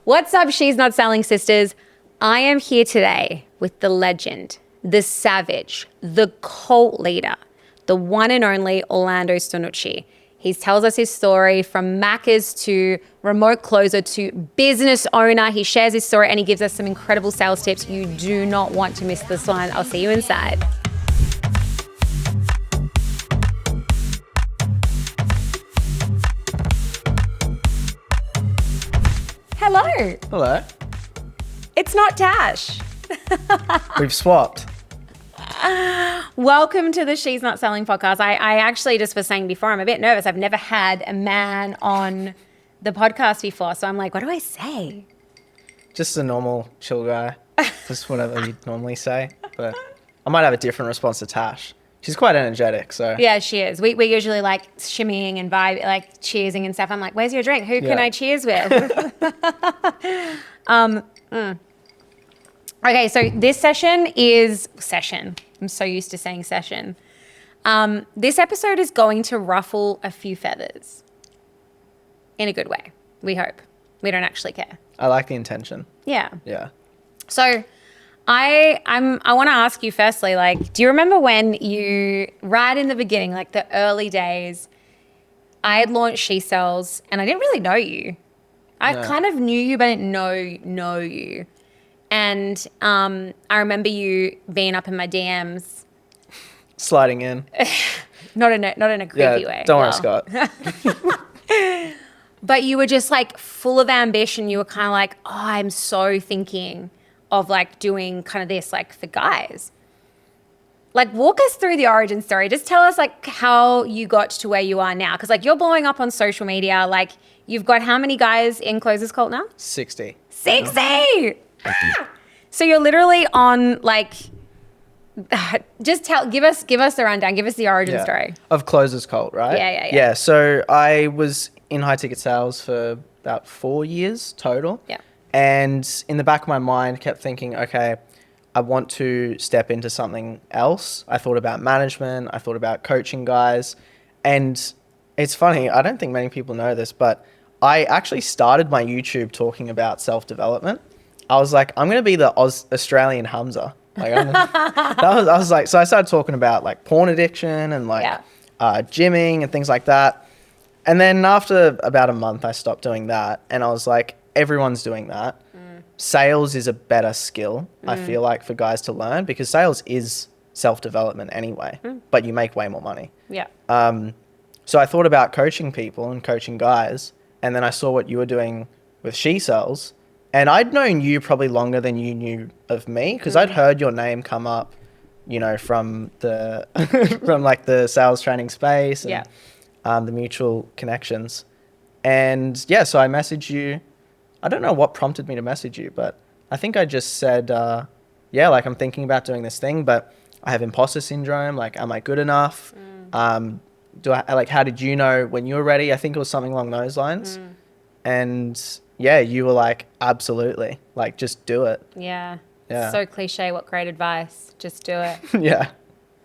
What's up, She's Not Selling sisters? I am here today with the legend, the savage, the cult leader, the one and only Orlando Santucci. He tells us his story from Macca's to remote closer to business owner. He shares his story and he gives us some incredible sales tips. You do not want to miss this one. I'll see you inside. Hello. Hello. It's not Tash. We've swapped. Welcome to the She's Not Selling podcast. I actually just was saying before, I'm a bit nervous. I've never had a man on the podcast before. So I'm like, what do I say? Just a normal chill guy. Just whatever you'd normally say. But I might have a different response to Tash. She's quite energetic, so. Yeah, she is. We're usually like shimmying and vibe, like cheersing and stuff. I'm like, where's your drink? Who can I cheers with? Okay, so this session. I'm so used to saying session. This episode is going to ruffle a few feathers. In a good way, we hope. We don't actually care. I like the intention. Yeah. Yeah. So I want to ask you firstly, like, do you remember when you, right in the beginning, like the early days, I had launched She Sells and I didn't really know you. I kind of knew you, but I didn't know you. And I remember you being up in my DMs. Sliding in. Not in a creepy way. Don't worry, Scott. But you were just like full of ambition. You were kind of like, oh, I'm so thinking of like doing kind of this like for guys. Like walk us through the origin story. Just tell us like how you got to where you are now. Because like you're blowing up on social media. Like you've got how many guys in Closers Cult now? 60. 60! So you're literally on like, just give us the rundown. Give us the origin story. Of Closers Cult, right? Yeah. Yeah, so I was in high ticket sales for about 4 years total. Yeah. And in the back of my mind, kept thinking, okay, I want to step into something else. I thought about management. I thought about coaching guys. And it's funny, I don't think many people know this, but I actually started my YouTube talking about self-development. I was like, I'm going to be the Australian Hamza. Like, I was like, so I started talking about like porn addiction and like gymming and things like that. And then after about a month, I stopped doing that. And I was like, everyone's doing that. Sales is a better skill, I feel like, for guys to learn because sales is self-development anyway, but you make way more money. Yeah. So I thought about coaching people and coaching guys. And then I saw what you were doing with She Sells. And I'd known you probably longer than you knew of me because I'd heard your name come up, you know, from the from like the sales training space and the mutual connections. And yeah, so I messaged you. I don't know what prompted me to message you, but I think I just said, like I'm thinking about doing this thing, but I have imposter syndrome. Like, am I good enough? How did you know when you were ready? I think it was something along those lines. And yeah, you were like, absolutely, like, just do it. Yeah. So cliche. What great advice. Just do it. Yeah,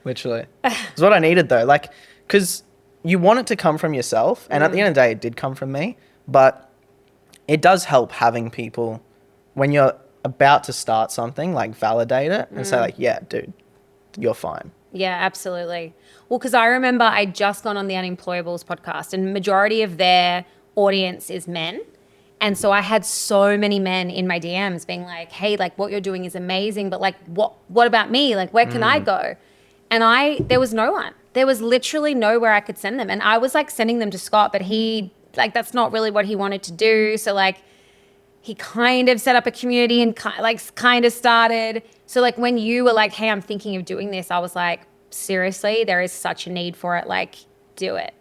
literally. It's what I needed though. Like, because you want it to come from yourself. And at the end of the day, it did come from me. But it does help having people, when you're about to start something, like validate it and say like, yeah, dude, you're fine. Yeah, absolutely. Well, because I remember I'd just gone on the Unemployables podcast and majority of their audience is men. And so I had so many men in my DMs being like, hey, like what you're doing is amazing, but like what about me? Like where can I go? And there was no one. There was literally nowhere I could send them. And I was like sending them to Scott, but that's not really what he wanted to do. So like he kind of set up a community and kind of started. So like when you were like, hey, I'm thinking of doing this, I was like, seriously, there is such a need for it. Like do it.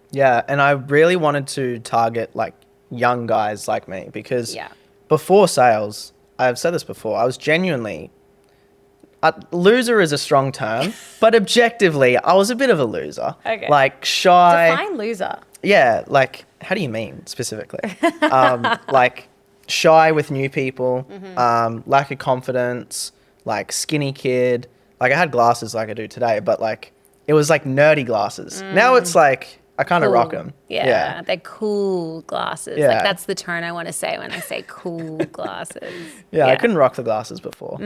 Yeah. And I really wanted to target like young guys like me because before sales, I've said this before, I was genuinely, loser is a strong term, but objectively, I was a bit of a loser. Okay. Like shy. Define loser. Yeah. Like, how do you mean specifically? Like shy with new people, lack of confidence, like skinny kid. Like I had glasses like I do today, but like it was like nerdy glasses. Now it's like, I kind of Cool. rock them. Yeah, they're cool glasses. Yeah. Like that's the tone I want to say when I say cool glasses. Yeah, I couldn't rock the glasses before.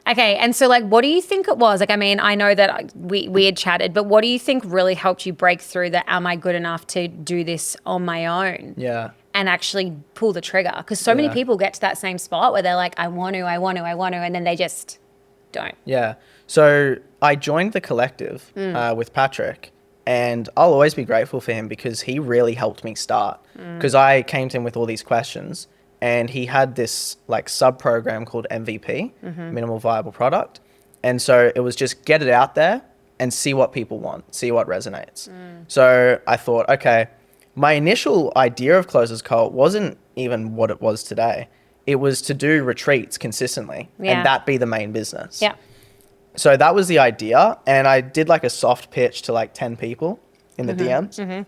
Okay, and so like, what do you think it was? Like, I mean, I know that we had chatted, but what do you think really helped you break through that? Am I good enough to do this on my own? Yeah. And actually pull the trigger? Because so many people get to that same spot where they're like, I want to, and then they just don't. Yeah. So I joined the collective with Patrick, and I'll always be grateful for him because he really helped me start. Because I came to him with all these questions, and he had this like sub program called MVP, minimal viable product. And so it was just get it out there and see what people want, see what resonates. So I thought, okay, my initial idea of Closers Cult wasn't even what it was today. It was to do retreats consistently and that be the main business. Yeah. So that was the idea. And I did like a soft pitch to like 10 people in the DMs.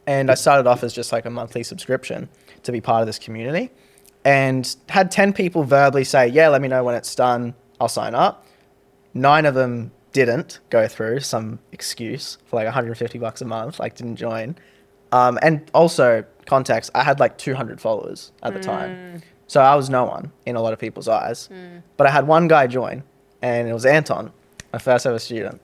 And I started off as just like a monthly subscription to be part of this community. And had 10 people verbally say, yeah, let me know when it's done. I'll sign up. 9 of them didn't go through, some excuse for like $150 a month, like didn't join. And also context, I had like 200 followers at the time. So I was no one in a lot of people's eyes. But I had one guy join, and it was Anton, my first ever student.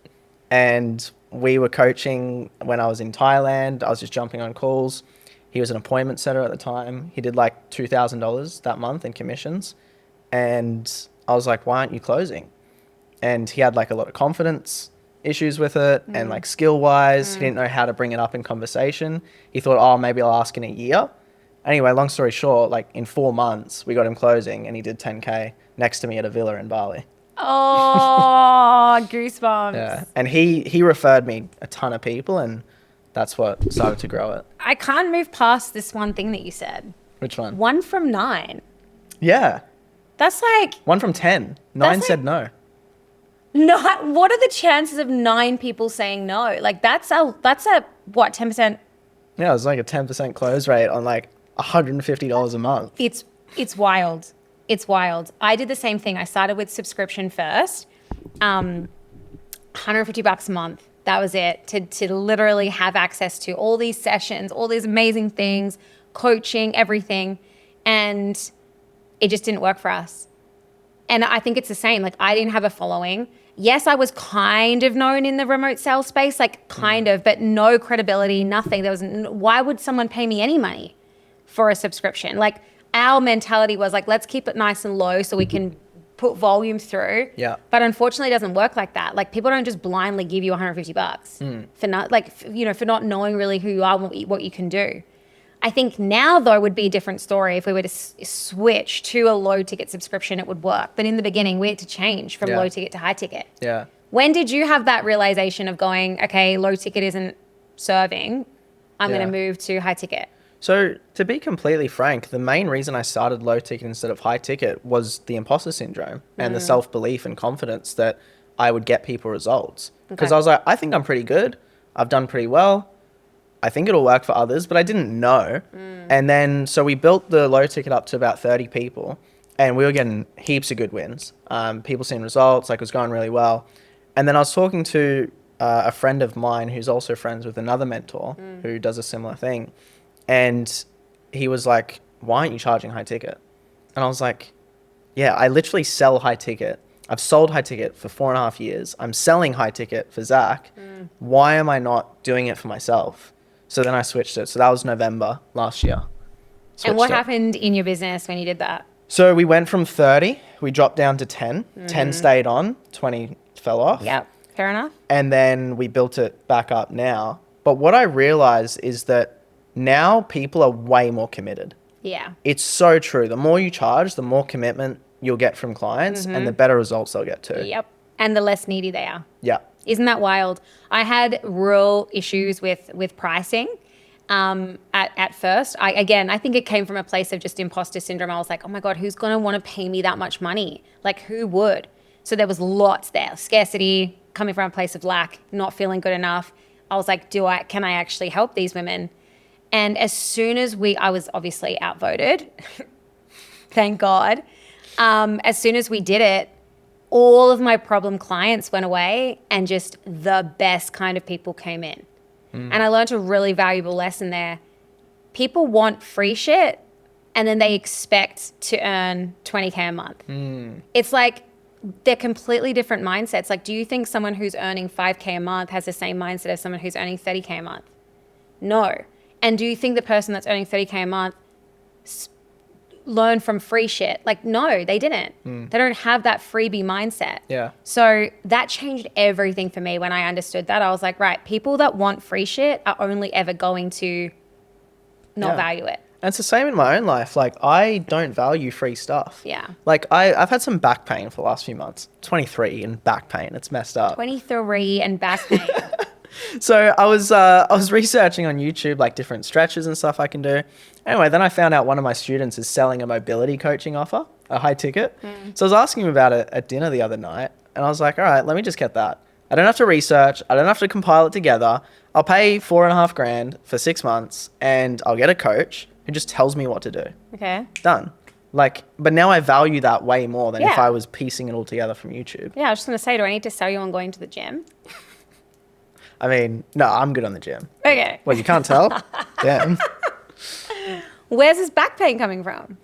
And we were coaching when I was in Thailand. I was just jumping on calls. He was an appointment setter at the time. He did like $2,000 that month in commissions. And I was like, why aren't you closing? And he had like a lot of confidence issues with it and like skill wise, he didn't know how to bring it up in conversation. He thought, oh, maybe I'll ask in a year. Anyway, long story short, like in 4 months, we got him closing and he did 10K next to me at a villa in Bali. Oh, goosebumps. Yeah. And he referred me a ton of people, and that's what started to grow it. I can't move past this one thing that you said. Which one? 1 from 9. Yeah. That's like 1 from 10. 9 said no. not. What are the chances of 9 people saying no? Like that's a what, 10%? Yeah, it was like a 10% close rate on like $150 a month. It's wild. It's wild. I did the same thing. I started with subscription first, $150 a month. That was it. To literally have access to all these sessions, all these amazing things, coaching, everything, and it just didn't work for us. And I think it's the same. Like I didn't have a following. Yes, I was kind of known in the remote sales space, like kind of, but no credibility, nothing. Why would someone pay me any money for a subscription? Like our mentality was like, let's keep it nice and low so we can put volume through. Yeah. But unfortunately, it doesn't work like that. Like people don't just blindly give you $150 for not for not knowing really who you are, what you can do. I think now though would be a different story. If we were to switch to a low ticket subscription, it would work. But in the beginning, we had to change from low ticket to high ticket. Yeah. When did you have that realization of going, okay, low ticket isn't serving, I'm going to move to high ticket? So to be completely frank, the main reason I started low ticket instead of high ticket was the imposter syndrome and the self-belief and confidence that I would get people results. Because I was like, I think I'm pretty good. I've done pretty well. I think it'll work for others, but I didn't know. And then, so we built the low ticket up to about 30 people and we were getting heaps of good wins. People seeing results, like it was going really well. And then I was talking to a friend of mine who's also friends with another mentor who does a similar thing. And he was like, why aren't you charging high ticket? And I was like, yeah, I literally sell high ticket. I've sold high ticket for 4.5 years. I'm selling high ticket for Zach. Why am I not doing it for myself? So then I switched it. So that was November last year. And what happened in your business when you did that? So we went from 30, we dropped down to 10. 10 stayed on, 20 fell off. Yeah, fair enough. And then we built it back up now. But what I realized is that now people are way more committed. Yeah. It's so true. The more you charge, the more commitment you'll get from clients and the better results they'll get too. Yep. And the less needy they are. Yeah. Isn't that wild? I had real issues with pricing at first. I think it came from a place of just imposter syndrome. I was like, oh my God, who's going to want to pay me that much money? Like who would? So there was lots there. Scarcity, coming from a place of lack, not feeling good enough. I was like, can I actually help these women? And as soon as I was obviously outvoted, thank God. As soon as we did it, all of my problem clients went away and just the best kind of people came in. And I learned a really valuable lesson there. People want free shit and then they expect to earn 20K a month. It's like they're completely different mindsets. Like, do you think someone who's earning 5K a month has the same mindset as someone who's earning 30K a month? No. And do you think the person that's earning 30K a month learn from free shit? Like, no, they didn't. They don't have that freebie mindset. Yeah. So that changed everything for me when I understood that. I was like, right, people that want free shit are only ever going to not value it. And it's the same in my own life. Like, I don't value free stuff. Yeah. Like, I've had some back pain for the last few months. 23 and back pain. It's messed up. 23 and back pain. So I was researching on YouTube, like, different stretches and stuff I can do. Anyway, then I found out one of my students is selling a mobility coaching offer, a high ticket. So I was asking him about it at dinner the other night. And I was like, all right, let me just get that. I don't have to research. I don't have to compile it together. I'll pay $4,500 for 6 months and I'll get a coach who just tells me what to do. Okay. Done. Like, but now I value that way more than if Yeah. I was piecing it all together from YouTube. Yeah, I was just going to say, do I need to sell you on going to the gym? I mean, no, I'm good on the gym. Okay. Well, you can't tell? Yeah. Where's this back pain coming from?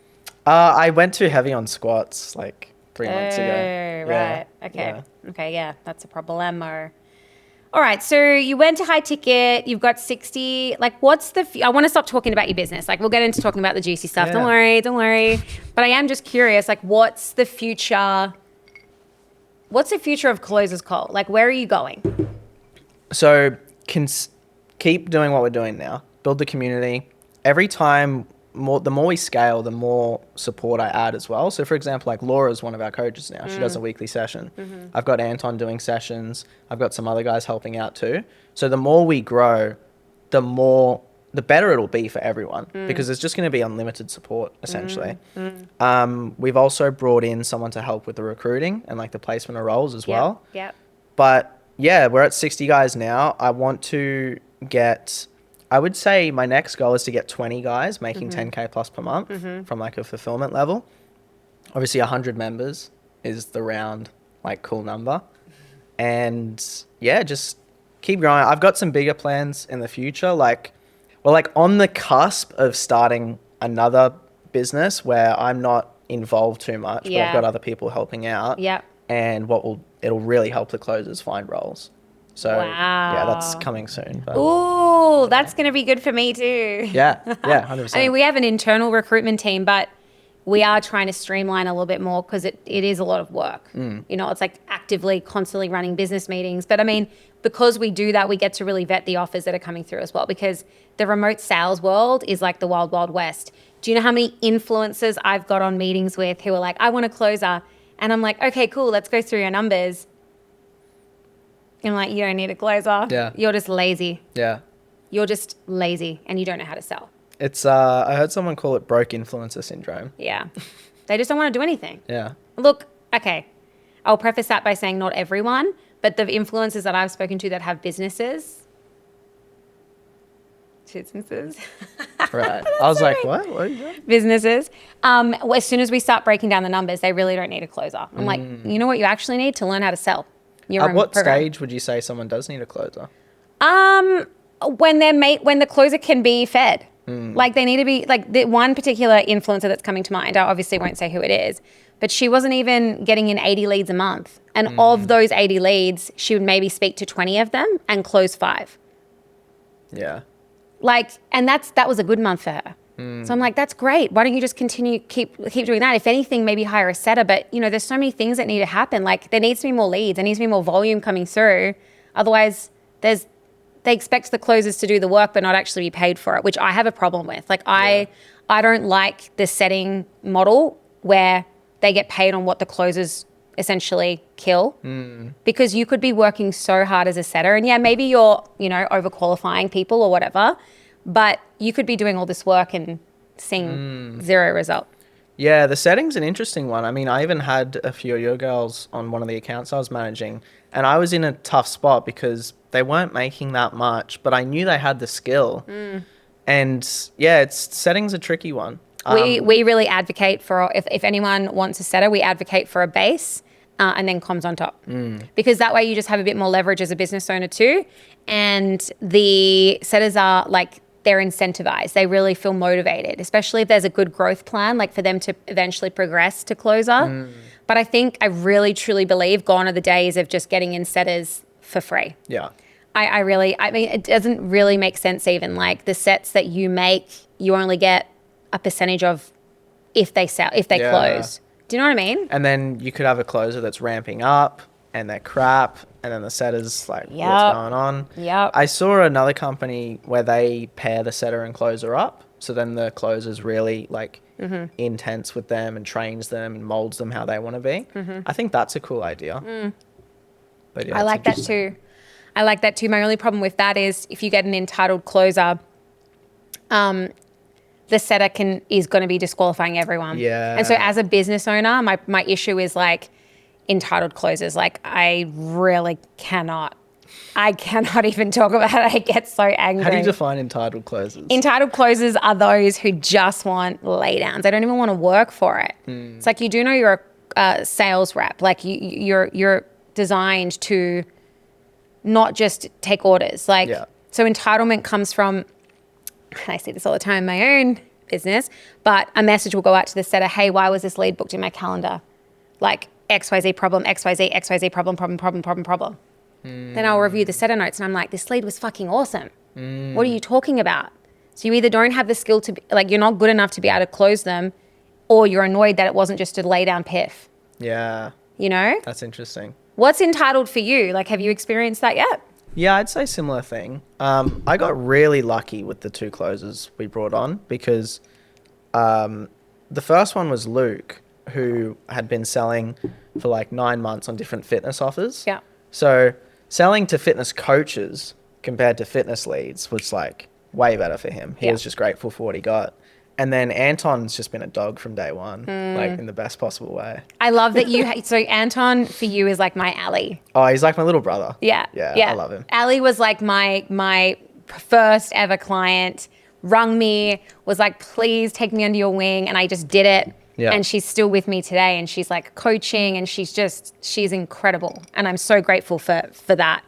I went too heavy on squats like 3 months ago. Oh, right. Yeah. Okay. Yeah. Okay, yeah, that's a problemo. All right, so you went to high ticket, you've got 60, like what's the, I want to stop talking about your business. Like we'll get into talking about the juicy stuff. Yeah. Don't worry. But I am just curious, like what's the future of Closers Call? Like where are you going? So keep doing what we're doing now. Build the community. Every time, the more we scale, the more support I add as well. So for example, like Laura's one of our coaches now. She does a weekly session. I've got Anton doing sessions. I've got some other guys helping out too. So the more we grow, the better it'll be for everyone because there's just going to be unlimited support essentially. We've also brought in someone to help with the recruiting and like the placement of roles as well. Yep. But yeah, we're at 60 guys now. I want to get, I would say my next goal is to get 20 guys making 10K plus per month from like a fulfillment level. Obviously 100 members is the round like cool number. And yeah, just keep growing. I've got some bigger plans in the future. Like we're like on the cusp of starting another business where I'm not involved too much, but I've got other people helping out. Yep. And it'll really help the closers find roles. So yeah, that's coming soon. But Ooh, that's going to be good for me too. yeah, 100%. I mean, we have an internal recruitment team, but we are trying to streamline a little bit more because it is a lot of work. You know, it's like actively, constantly running business meetings. But I mean, because we do that, we get to really vet the offers that are coming through as well because the remote sales world is like the wild, wild west. Do you know how many influencers I've got on meetings with who are like, I want a closer. And I'm like, okay, cool, let's go through your numbers. And I'm like, you don't need a closer. Yeah. You're just lazy. Yeah. You're just lazy and you don't know how to sell. It's, I heard someone call it broke influencer syndrome. Yeah. They just don't want to do anything. Yeah. Look, okay, I'll preface that by saying not everyone, but the influencers that I've spoken to that have businesses. Right. I was like, what? What are you doing? Businesses. As soon as we start breaking down the numbers, they really don't need a closer. I'm like, you know what you actually need to learn how to sell your At own what program. stage would you say someone does need a closer? When the closer can be fed. Like they need to be like the one particular influencer that's coming to mind. I obviously won't say who it is, but she wasn't even getting in 80 leads a month. And of those 80 leads, she would maybe speak to 20 of them and close 5. Yeah. Like, and that was a good month for her. So I'm like, that's great. Why don't you just keep doing that? If anything, maybe hire a setter. But you know, there's so many things that need to happen. Like there needs to be more leads. There needs to be more volume coming through. Otherwise, they expect the closers to do the work, but not actually be paid for it, which I have a problem with. Like I don't like the setting model where they get paid on what the closers essentially kill because you could be working so hard as a setter and yeah, maybe you're, overqualifying people or whatever, but you could be doing all this work and seeing zero result. Yeah, the setting's an interesting one. I mean, I even had a few of your girls on one of the accounts I was managing and I was in a tough spot because they weren't making that much, but I knew they had the skill. And yeah, setting's a tricky one. We really advocate for, if anyone wants a setter, we advocate for a base. and then comms on top. Because that way you just have a bit more leverage as a business owner too. And the setters are like, they're incentivized. They really feel motivated, especially if there's a good growth plan, like for them to eventually progress to closer. But I really, truly believe gone are the days of just getting in setters for free. Yeah. I mean, it doesn't really make sense even. Like the sets that you make, you only get a percentage of if they close. Do you know what I mean? And then you could have a closer that's ramping up and they're crap, and then the setter's like, what's going on? Yep. I saw another company where they pair the setter and closer up, so then the closer's really like intense with them and trains them and molds them how they want to be. I think that's a cool idea. But yeah, I like that too. My only problem with that is if you get an entitled closer, the setter is going to be disqualifying everyone. Yeah. And so as a business owner, my issue is like entitled closers. Like I really cannot even talk about it. I get so angry. How do you define entitled closers? Entitled closers are those who just want laydowns. They don't even want to work for it. It's like you do know you're a sales rep. Like you're designed to not just take orders. Like so entitlement comes from, I see this all the time in my own business, but a message will go out to the setter, hey, why was this lead booked in my calendar? Like XYZ problem, XYZ problem. Then I'll review the setter notes and I'm like, this lead was fucking awesome. What are you talking about? So you either don't have the skill to, like you're not good enough to be able to close them, or you're annoyed that it wasn't just a lay down piff. Yeah. You know? That's interesting. What's entitled for you? Like, have you experienced that yet? Yeah, I'd say similar thing. I got really lucky with the 2 closers we brought on because the first one was Luke, who had been selling for like 9 months on different fitness offers. Yeah. So selling to fitness coaches compared to fitness leads was like way better for him. He was just grateful for what he got. And then Anton's just been a dog from day one, like in the best possible way. I love that so Anton for you is like my Ali. Oh, he's like my little brother. Yeah. I love him. Ali was like my first ever client, rung me, was like, please take me under your wing. And I just did it. Yeah. And she's still with me today and she's like coaching and she's incredible. And I'm so grateful for that.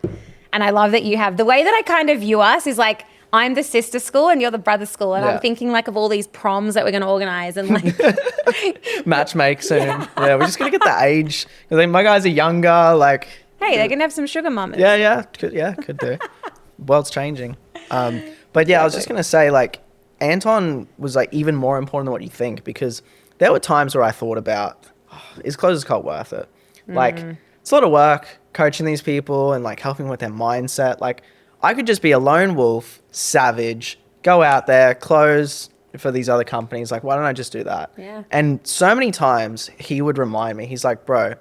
And I love that you have, the way that I kind of view us is like, I'm the sister school and you're the brother school. And I'm thinking like of all these proms that we're going to organize and like. Match make soon. Yeah, we're just going to get the age. I think my guys are younger. Like. Hey, they're going to have some sugar mamas. Yeah. Could do. World's changing. But yeah, I was just going to say like Anton was like even more important than what you think, because there were times where I thought about, is Closers Cult worth it? Like it's a lot of work coaching these people and like helping with their mindset. Like I could just be a lone wolf, savage, go out there, close for these other companies. Like, why don't I just do that? Yeah. And so many times he would remind me, he's like, bro,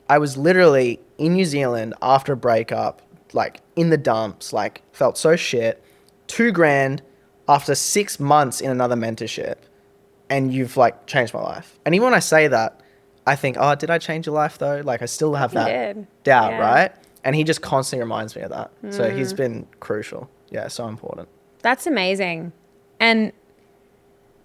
I was literally in New Zealand after a breakup, like in the dumps, like felt so shit, $2,000 after 6 months in another mentorship. And you've like changed my life. And even when I say that, I think, oh, did I change your life though? Like I still have that doubt, right? And he just constantly reminds me of that. So he's been crucial. Yeah, so important. That's amazing. And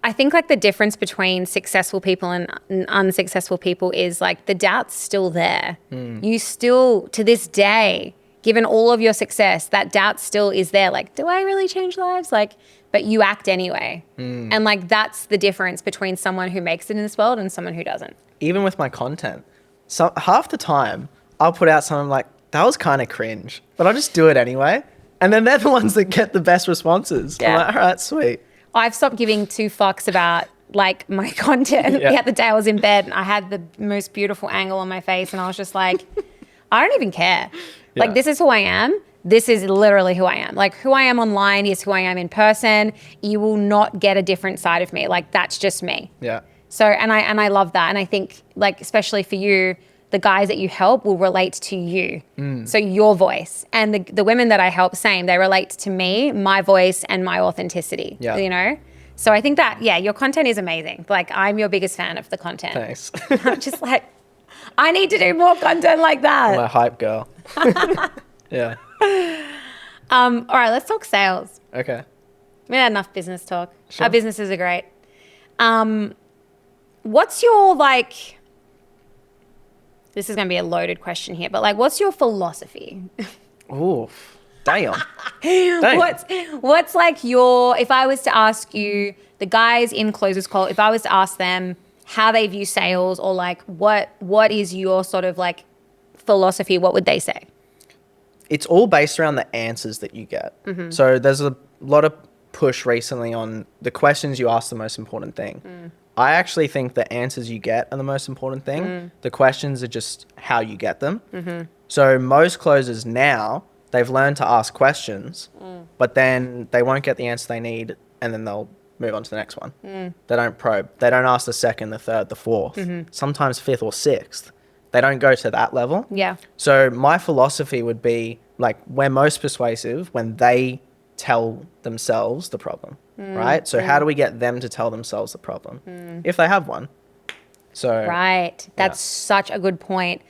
I think like the difference between successful people and unsuccessful people is like the doubt's still there. You still, to this day, given all of your success, that doubt still is there. Like, do I really change lives? Like, but you act anyway. And like, that's the difference between someone who makes it in this world and someone who doesn't. Even with my content, so half the time I'll put out something like, that was kind of cringe, but I'll just do it anyway. And then they're the ones that get the best responses. Yeah. I'm like, all right, sweet. I've stopped giving 2 fucks about like my content. The other day I was in bed and I had the most beautiful angle on my face and I was just like, I don't even care. Like, this is who I am. This is literally who I am. Like, who I am online is who I am in person. You will not get a different side of me. Like, that's just me. Yeah. So, and I love that. And I think, like, especially for you, the guys that you help will relate to you. So your voice. And the women that I help, same. They relate to me, my voice, and my authenticity. Yeah. You know? So I think that, your content is amazing. Like, I'm your biggest fan of the content. Thanks. I'm just like, I need to do more content like that. I'm a hype girl. Yeah. All right, let's talk sales. Okay. We had enough business talk. Sure. Our businesses are great. What's your, like, This is going to be a loaded question here, but like, what's your philosophy? Ooh, damn. Damn. What's like your, if I was to ask you, the guys in Closers Call, if I was to ask them how they view sales, or like what is your sort of like philosophy, what would they say? It's all based around the answers that you get. So there's a lot of push recently on the questions you ask, the most important thing. I actually think the answers you get are the most important thing. The questions are just how you get them. So most closers now, they've learned to ask questions, but then they won't get the answer they need, and then they'll move on to the next one. They don't probe. They don't ask the second, the third, the fourth, sometimes fifth or sixth. They don't go to that level. Yeah. So my philosophy would be like, we're most persuasive when they tell themselves the problem, right? So how do we get them to tell themselves the problem if they have one? So Right. That's such a good point.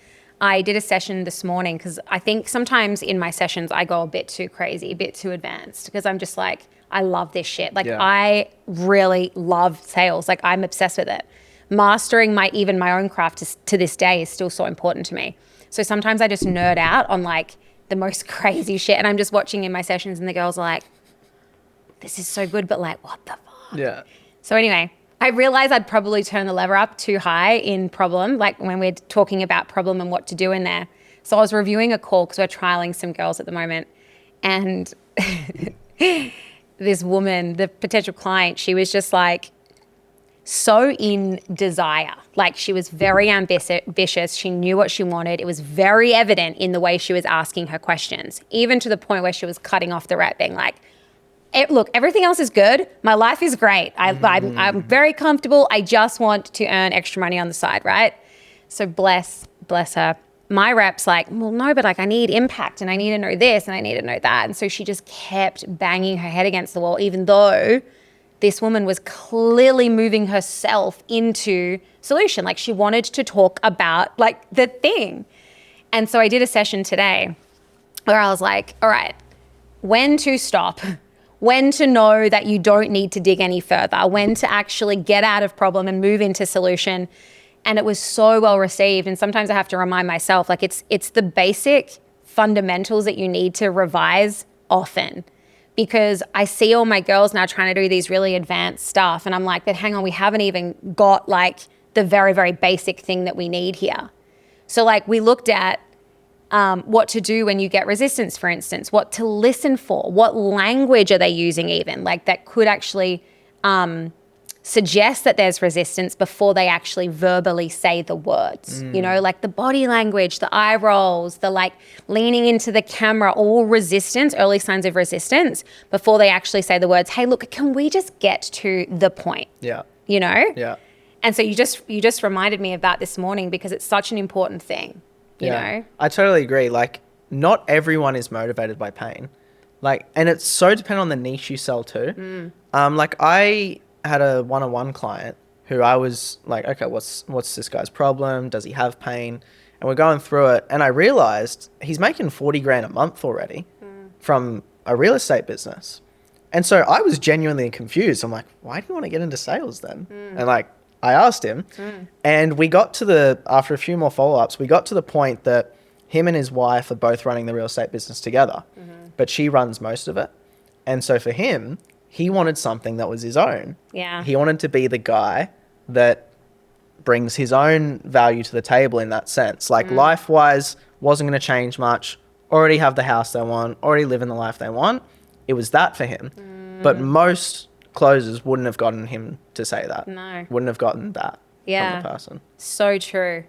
I did a session this morning because I think sometimes in my sessions I go a bit too crazy, a bit too advanced, because I'm just like, I love this shit. Like I really love sales. Like I'm obsessed with it. Mastering even my own craft to this day is still so important to me. So sometimes I just nerd out on like the most crazy shit, and I'm just watching in my sessions and the girls are like, this is so good, but like, what the fuck? Yeah. So anyway, I realized I'd probably turn the lever up too high in problem, like when we're talking about problem and what to do in there. So I was reviewing a call because we're trialing some girls at the moment, and this woman, the potential client, she was just like so in desire. Like she was very ambitious. She knew what she wanted. It was very evident in the way she was asking her questions, even to the point where she was cutting off the rep, being like, look, everything else is good. My life is great. I'm very comfortable. I just want to earn extra money on the side, right? So bless her. My rep's like, well, no, but like I need impact and I need to know this and I need to know that. And so she just kept banging her head against the wall, even though this woman was clearly moving herself into solution. Like she wanted to talk about like the thing. And so I did a session today where I was like, all right, when to stop, when to know that you don't need to dig any further, when to actually get out of problem and move into solution. And it was so well received. And sometimes I have to remind myself, like it's the basic fundamentals that you need to revise often. Because I see all my girls now trying to do these really advanced stuff. And I'm like, but hang on, we haven't even got like the very, very basic thing that we need here. So like we looked at what to do when you get resistance, for instance, what to listen for, what language are they using even, like that could actually suggest that there's resistance before they actually verbally say the words, you know, like the body language, the eye rolls, the like leaning into the camera, all resistance, early signs of resistance before they actually say the words, hey, look, can we just get to the point? Yeah. You know? Yeah. And so you just reminded me of that this morning because it's such an important thing, you know? I totally agree. Like not everyone is motivated by pain. Like, and it's so dependent on the niche you sell to. Like I had a one-on-one client who I was like, okay, what's this guy's problem? Does he have pain? And we're going through it. And I realized he's making 40 grand a month already from a real estate business. And so I was genuinely confused. I'm like, why do you want to get into sales then? And like, I asked him and we got to after a few more follow-ups, we got to the point that him and his wife are both running the real estate business together, but she runs most of it. And so for him, he wanted something that was his own. Yeah. He wanted to be the guy that brings his own value to the table in that sense. Like life-wise, wasn't going to change much. Already have the house they want. Already live in the life they want. It was that for him. But most closers wouldn't have gotten him to say that. No. Wouldn't have gotten that from the person. So true.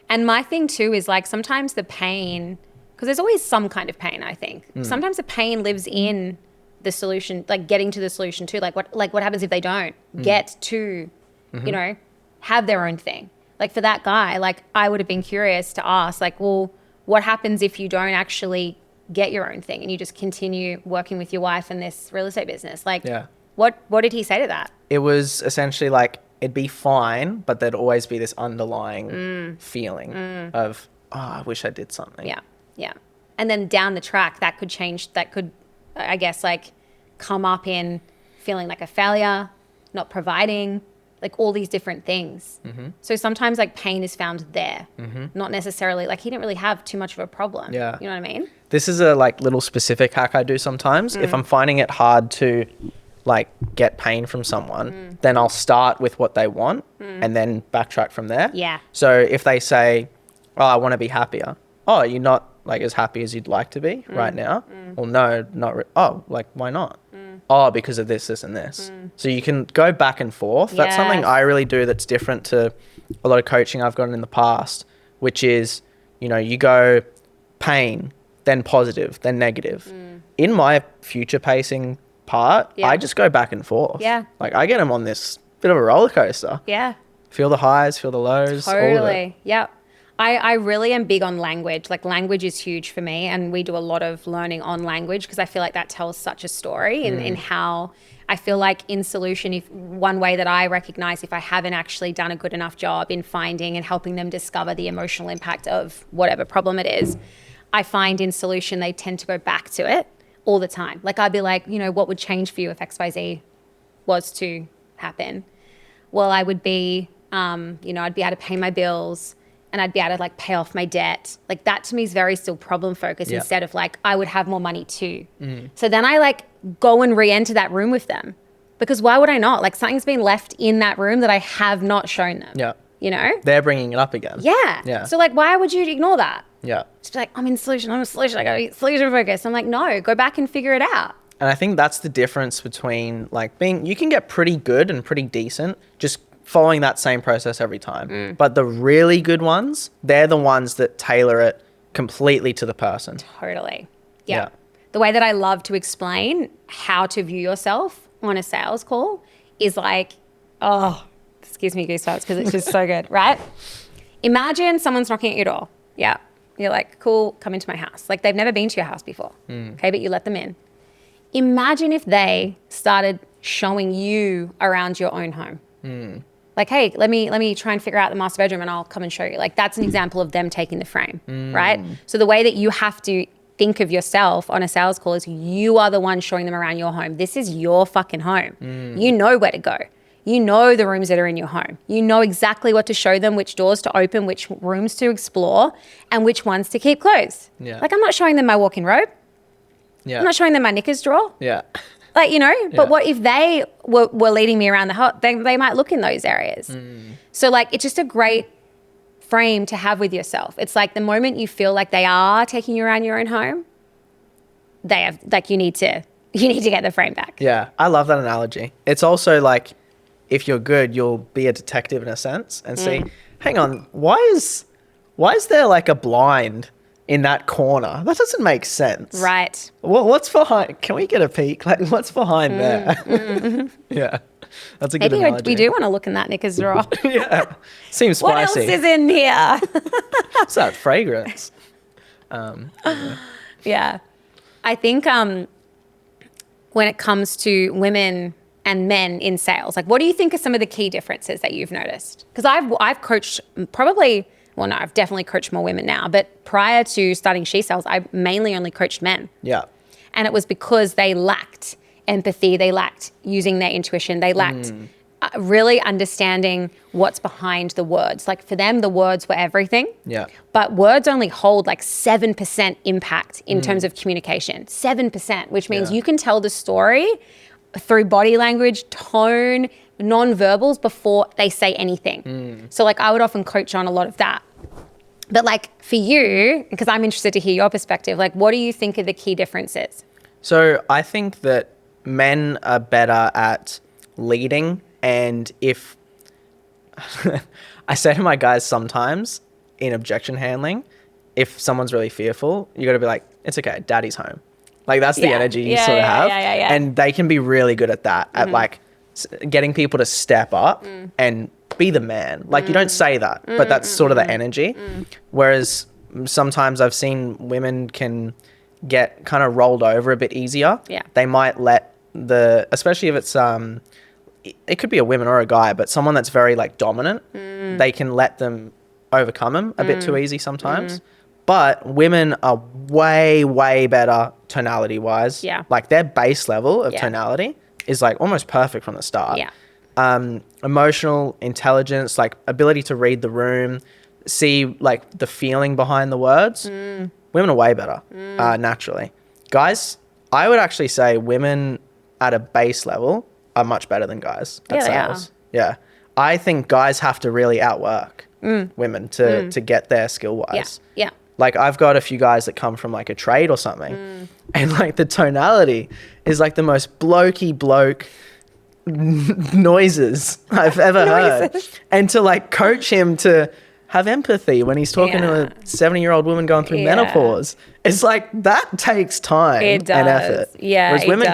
And my thing too is like sometimes the pain, because there's always some kind of pain, I think. Sometimes the pain lives in the solution, like getting to the solution too. Like what happens if they don't get to, you know, have their own thing? Like for that guy, like I would have been curious to ask, like, well, what happens if you don't actually get your own thing and you just continue working with your wife in this real estate business? Like, what did he say to that? It was essentially like, it'd be fine, but there'd always be this underlying feeling of, oh, I wish I did something. Yeah. Yeah. And then down the track, that could change, that could, I guess, like come up in feeling like a failure, not providing, like all these different things. So sometimes like pain is found there, not necessarily like he didn't really have too much of a problem. Yeah. You know what I mean? This is a like little specific hack I do sometimes. If I'm finding it hard to like get pain from someone, then I'll start with what they want and then backtrack from there. Yeah. So if they say, oh, I want to be happier. Oh, you're not like as happy as you'd like to be right now? Well, no, oh, like why not? Oh, because of this, this, and this. So you can go back and forth. That's something I really do that's different to a lot of coaching I've gotten in the past, which is, you know, you go pain, then positive, then negative. In my future pacing part, I just go back and forth. Yeah. Like I get them on this bit of a roller coaster. Yeah. Feel the highs, feel the lows. All of it. Totally. Yep. I really am big on language. Like language is huge for me, and we do a lot of learning on language because I feel like that tells such a story in how I feel like in solution, if one way that I recognize if I haven't actually done a good enough job in finding and helping them discover the emotional impact of whatever problem it is, I find in solution they tend to go back to it all the time. Like I'd be like, you know, what would change for you if XYZ was to happen? Well, I would be, you know, I'd be able to pay my bills and I'd be able to like pay off my debt. Like that to me is very still problem focused instead of like, I would have more money too. So then I like go and re-enter that room with them because why would I not? Like something's been left in that room that I have not shown them. Yeah. You know? They're bringing it up again. Yeah. Yeah. So like, why would you ignore that? Yeah. Just be like, I'm in solution. I'm a solution. I got to be solution focused. I'm like, no, go back and figure it out. And I think that's the difference between like you can get pretty good and pretty decent just following that same process every time. But the really good ones, they're the ones that tailor it completely to the person. Totally. Yeah. The way that I love to explain how to view yourself on a sales call is like, oh, this gives me goosebumps because it's just so good, right? Imagine someone's knocking at your door. Yeah. You're like, cool, come into my house. Like they've never been to your house before. Okay, but you let them in. Imagine if they started showing you around your own home. Like, hey, let me try and figure out the master bedroom and I'll come and show you. Like that's an example of them taking the frame, right? So the way that you have to think of yourself on a sales call is you are the one showing them around your home. This is your fucking home. You know where to go. You know the rooms that are in your home. You know exactly what to show them, which doors to open, which rooms to explore, and which ones to keep closed. Yeah. Like I'm not showing them my walk-in robe. Yeah. I'm not showing them my knickers drawer. Yeah. Like, you know, but what if they were leading me around the house? They might look in those areas. So like, it's just a great frame to have with yourself. It's like the moment you feel like they are taking you around your own home, they have like, you need to get the frame back. Yeah. I love that analogy. It's also like, if you're good, you'll be a detective in a sense and see, hang on, why is there like a blind in that corner? That doesn't make sense. Right. What's behind? Can we get a peek? Like, what's behind there? Yeah, that's a good Maybe analogy. we do want to look in that knickers drawer. Yeah, seems What else spicy. is in here? What's that fragrance? Yeah. I think when it comes to women and men in sales, like what do you think are some of the key differences that you've noticed? Because I've coached probably, well, no, I've definitely coached more women now, but prior to starting She Sells, I mainly only coached men. Yeah. And it was because they lacked empathy, they lacked using their intuition, they lacked really understanding what's behind the words. Like for them, the words were everything. Yeah. But words only hold like 7% impact in terms of communication. 7%, which means you can tell the story through body language, tone, non-verbals before they say anything. So like I would often coach on a lot of that. But like for you, because I'm interested to hear your perspective, like what do you think are the key differences? So I think that men are better at leading, and if I say to my guys sometimes in objection handling, if someone's really fearful, you got to be like, it's okay, daddy's home. Like that's the energy you sort of have. Yeah. And they can be really good at that, at like getting people to step up and be the man. Like you don't say that, but that's sort of the energy. Whereas sometimes I've seen women can get kind of rolled over a bit easier. Yeah. They might let especially if it's, it could be a woman or a guy, but someone that's very like dominant, they can let them overcome them a bit too easy sometimes. But women are way, way better tonality wise. Yeah. Like their base level of tonality is like almost perfect from the start. Yeah. emotional intelligence, like ability to read the room, see like the feeling behind the words. Women are way better naturally. Guys, I would actually say women at a base level are much better than guys at sales. Yeah. I think guys have to really outwork women to get there skill wise. Yeah. Like I've got a few guys that come from like a trade or something and like the tonality is like the most blokey bloke noises I've ever heard. And to like coach him to have empathy when he's talking to a 70-year-old woman going through menopause. It's like that takes time and effort. Yeah, whereas women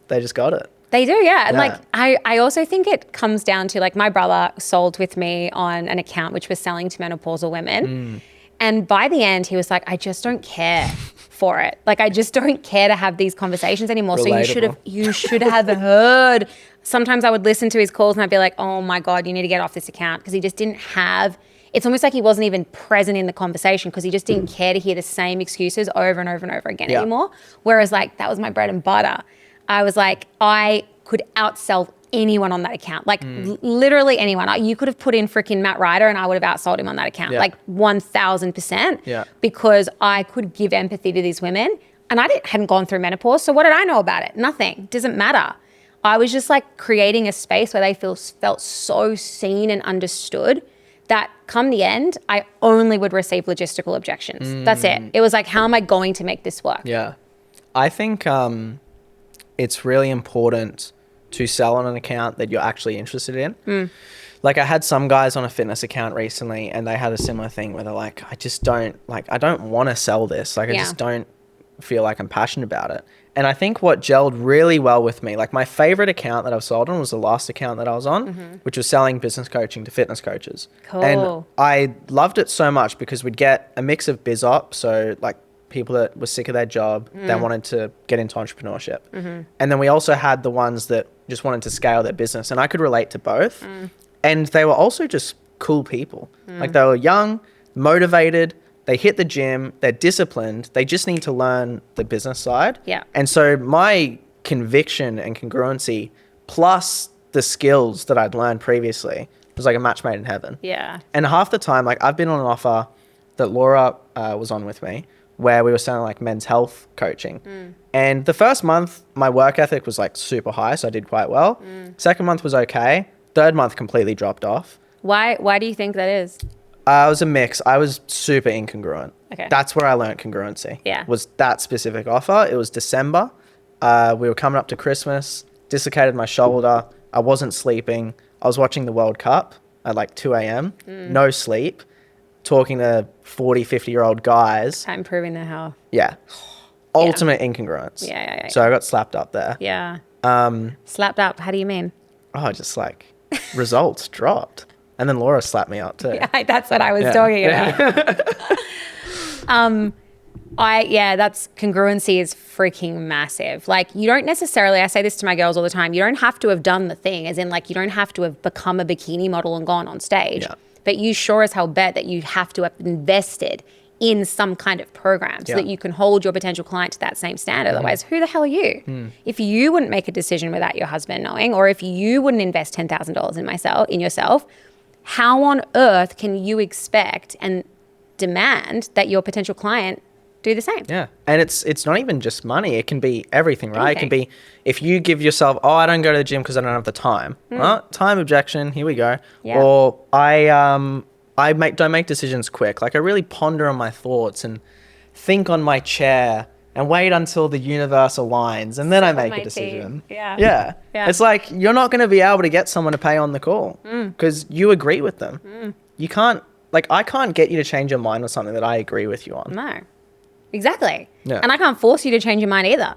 they just got it. They do, yeah. And like, I also think it comes down to like my brother sold with me on an account which was selling to menopausal women. And by the end, he was like, I just don't care for it. Like, I just don't care to have these conversations anymore. Relatable. So you should have heard. Sometimes I would listen to his calls and I'd be like, oh my God, you need to get off this account. Because he just didn't have, it's almost like he wasn't even present in the conversation because he just didn't care to hear the same excuses over and over and over again anymore. Whereas like, that was my bread and butter. I was like, I could outsell anyone on that account, like literally anyone. You could have put in freaking Matt Ryder and I would have outsold him on that account, like 1000%, because I could give empathy to these women and I hadn't gone through menopause. So what did I know about it? Nothing. Doesn't matter. I was just like creating a space where they felt so seen and understood that come the end, I only would receive logistical objections. That's it. It was like, how am I going to make this work? Yeah. I think it's really important to sell on an account that you're actually interested in. Like I had some guys on a fitness account recently and they had a similar thing where they're like, I don't want to sell this. Like I just don't feel like I'm passionate about it. And I think what gelled really well with me, like my favorite account that I've sold on was the last account that I was on, which was selling business coaching to fitness coaches. Cool. And I loved it so much because we'd get a mix of biz op. So like people that were sick of their job, they wanted to get into entrepreneurship. And then we also had the ones that just wanted to scale their business. And I could relate to both. And they were also just cool people. Like they were young, motivated, they hit the gym, they're disciplined, they just need to learn the business side. Yeah. And so my conviction and congruency plus the skills that I'd learned previously was like a match made in heaven. Yeah. And half the time, like I've been on an offer that Laura was on with me where we were selling like men's health coaching. And the first month, my work ethic was like super high, so I did quite well. Second month was okay. Third month completely dropped off. Why do you think that is? It was a mix. I was super incongruent. Okay. That's where I learned congruency. Yeah. Was that specific offer. It was December. We were coming up to Christmas, dislocated my shoulder. I wasn't sleeping. I was watching the World Cup at like 2 a.m. No sleep. Talking to 40, 50-year-old guys. I'm proving their health. Yeah. Ultimate incongruence. Yeah. So I got slapped up there. Yeah. Slapped up. How do you mean? Oh, just like results dropped. And then Laura slapped me up too. Yeah, that's what I was talking about. That's congruency is freaking massive. Like you don't necessarily, I say this to my girls all the time, you don't have to have done the thing, as in like you don't have to have become a bikini model and gone on stage. Yeah. But you sure as hell bet that you have to have invested in some kind of program so that you can hold your potential client to that same standard. Otherwise, who the hell are you? If you wouldn't make a decision without your husband knowing, or if you wouldn't invest $10,000 in yourself, how on earth can you expect and demand that your potential client do the same? Yeah. And it's not even just money. It can be everything, right? It can be if you give yourself, I don't go to the gym because I don't have the time. Well, time objection. Here we go. Yeah. Or I don't make decisions quick. Like I really ponder on my thoughts and think on my chair and wait until the universe aligns and then I make a decision. Yeah. It's like you're not going to be able to get someone to pay on the call because you agree with them. You can't, like I can't get you to change your mind on something that I agree with you on. No. Exactly. Yeah. And I can't force you to change your mind either.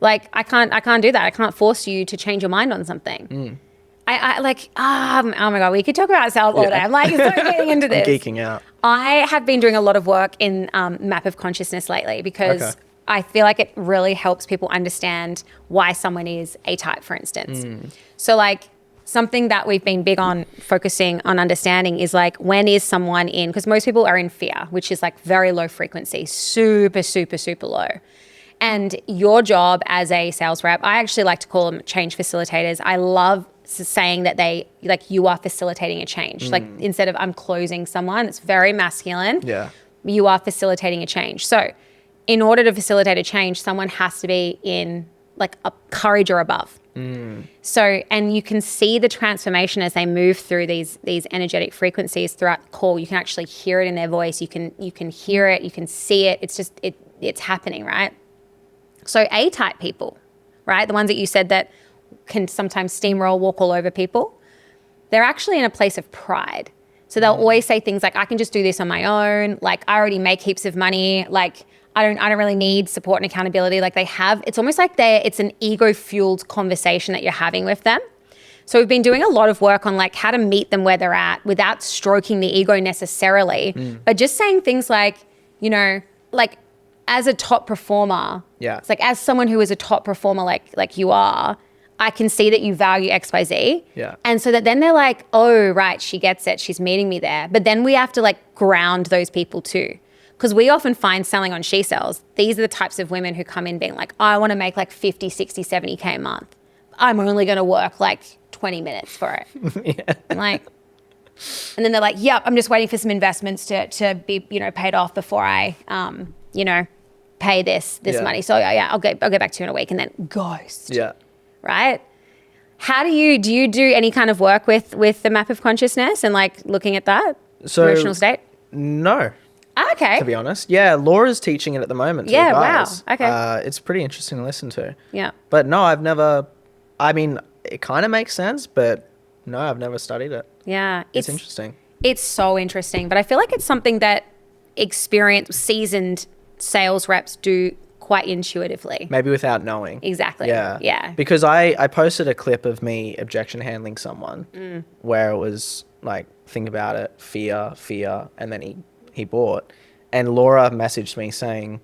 Like I can't do that. I can't force you to change your mind on something. I like, oh my God, we could talk about sales all day. I'm like, so getting into this. I'm geeking out. I have been doing a lot of work in map of consciousness lately because I feel like it really helps people understand why someone is A type, for instance. So like something that we've been big on focusing on understanding is like, when is someone in, because most people are in fear, which is like very low frequency, super, super, super low. And your job as a sales rep, I actually like to call them change facilitators. I love saying that they, like, you are facilitating a change. Like, instead of I'm closing someone, it's very masculine. Yeah. You are facilitating a change. So in order to facilitate a change, someone has to be in like a courage or above. So, and you can see the transformation as they move through these energetic frequencies throughout the call. You can actually hear it in their voice. You can hear it. You can see it. It's just, it's happening, right? So A-type people, right? The ones that you said that can sometimes steamroll, walk all over people. They're actually in a place of pride. So they'll always say things like, I can just do this on my own. Like, I already make heaps of money. Like, I don't really need support and accountability. Like, it's almost like it's an ego-fueled conversation that you're having with them. So we've been doing a lot of work on like how to meet them where they're at without stroking the ego necessarily, but just saying things like, you know, like, as a top performer, it's like, as someone who is a top performer, like you are, I can see that you value X, Y, Z. Yeah. And so that then they're like, oh, right, she gets it. She's meeting me there. But then we have to like ground those people too. Because we often find selling on She Sells, these are the types of women who come in being like, I want to make like 50, 60, 70K a month. I'm only going to work like 20 minutes for it. And then they're like, yep, I'm just waiting for some investments to be, you know, paid off before I, you know, pay this money. So yeah, I'll get back to you in a week, and then ghost. Yeah. Right? How do you do any kind of work with the map of consciousness and like looking at that emotional state? No. Okay. To be honest. Yeah, Laura's teaching it at the moment. To Yeah, the guys. wow. Okay. It's pretty interesting to listen to. Yeah. But no, I mean, it kind of makes sense, but no, I've never studied it. Yeah. It's interesting. It's so interesting, but I feel like it's something that experienced, seasoned sales reps do quite intuitively. Maybe without knowing. Exactly. Yeah. Yeah. Because I posted a clip of me objection handling someone where it was like, think about it, fear, and then he bought. And Laura messaged me saying,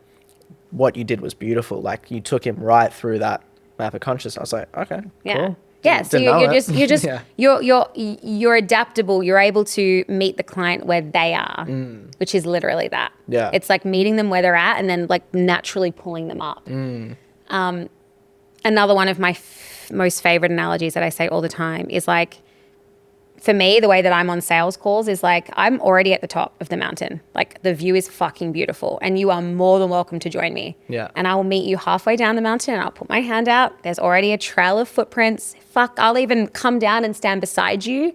what you did was beautiful. Like, you took him right through that map of consciousness. I was like, okay, cool. Yeah, so you're adaptable. You're able to meet the client where they are, which is literally that. Yeah. It's like meeting them where they're at and then like naturally pulling them up. Another one of my most favorite analogies that I say all the time is like, for me, the way that I'm on sales calls is like, I'm already at the top of the mountain. Like, the view is fucking beautiful and you are more than welcome to join me. Yeah. And I will meet you halfway down the mountain and I'll put my hand out. There's already a trail of footprints. Fuck, I'll even come down and stand beside you.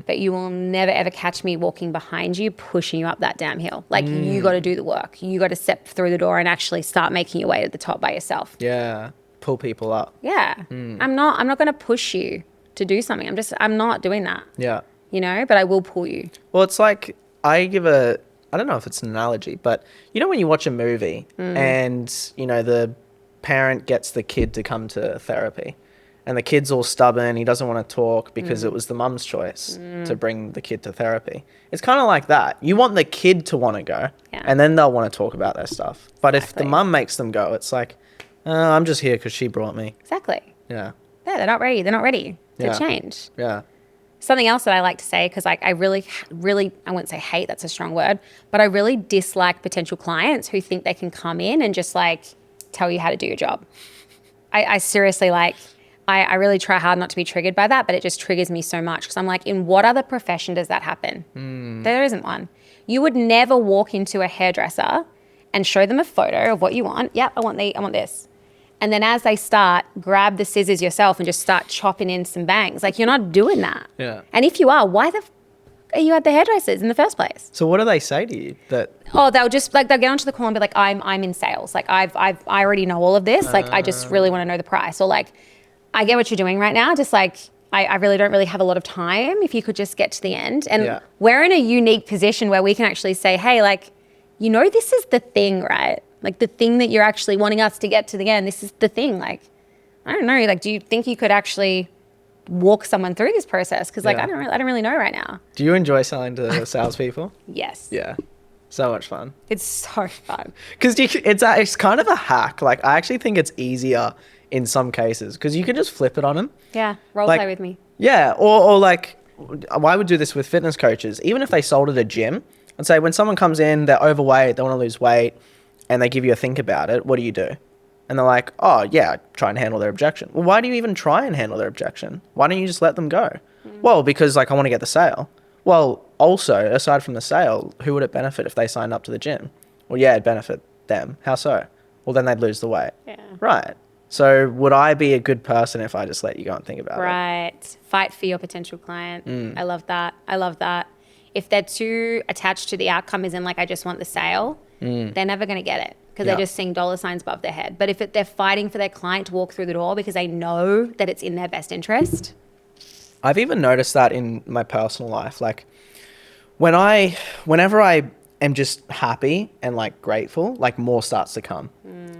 But you will never ever catch me walking behind you, pushing you up that damn hill. Like, you got to do the work. You got to step through the door and actually start making your way to the top by yourself. Yeah. Pull people up. Yeah. I'm not going to push you to do something. I'm not doing that. Yeah. You know, but I will pull you. Well, it's like, I don't know if it's an analogy, but you know when you watch a movie and, you know, the parent gets the kid to come to therapy and the kid's all stubborn, he doesn't want to talk because it was the mum's choice to bring the kid to therapy. It's kind of like that. You want the kid to want to go and then they'll want to talk about their stuff. But if the mum makes them go, it's like, I'm just here because she brought me. Exactly. Yeah. Yeah, they're not ready. They're not ready to change. Yeah. Something else that I like to say, because like I really, I wouldn't say hate, that's a strong word, but I really dislike potential clients who think they can come in and just like tell you how to do your job. I seriously like, I really try hard not to be triggered by that, but it just triggers me so much because I'm like, in what other profession does that happen? There isn't one. You would never walk into a hairdresser and show them a photo of what you want. Yep, I want this. And then as they start, grab the scissors yourself and just start chopping in some bangs. Like, you're not doing that. Yeah. And if you are, why are you at the hairdressers in the first place? So what do they say to you? They'll get onto the call and be like, I'm in sales. Like, I already know all of this. Like, I just really want to know the price. Or like, I get what you're doing right now. Just like, I really don't have a lot of time. If you could just get to the end. And we're in a unique position where we can actually say, hey, like, you know, this is the thing, right? Like, the thing that you're actually wanting us to get to the end, this is the thing. Like, I don't know. Like, do you think you could actually walk someone through this process? Because like, I don't really know right now. Do you enjoy selling to salespeople? Yes. Yeah. So much fun. It's so fun. Because it's kind of a hack. Like, I actually think it's easier in some cases because you can just flip it on them. Yeah. Role like, play with me. Yeah. Or like, I would do this with fitness coaches. Even if they sold at a gym, I'd say when someone comes in, they're overweight, they want to lose weight, and they give you a think about it, what do? And they're like, oh, yeah, try and handle their objection. Well, why do you even try and handle their objection? Why don't you just let them go? Well, because like I want to get the sale. Well, also, aside from the sale, who would it benefit if they signed up to the gym? Well, yeah, it'd benefit them. How so? Well, then they'd lose the weight. Yeah. Right. So would I be a good person if I just let you go and think about it? Right. Fight for your potential client. I love that. I love that. If they're too attached to the outcome, as in like, I just want the sale, they're never going to get it because they're just seeing dollar signs above their head. But if they're fighting for their client to walk through the door because they know that it's in their best interest. I've even noticed that in my personal life. Like whenever I am just happy and like grateful, like more starts to come.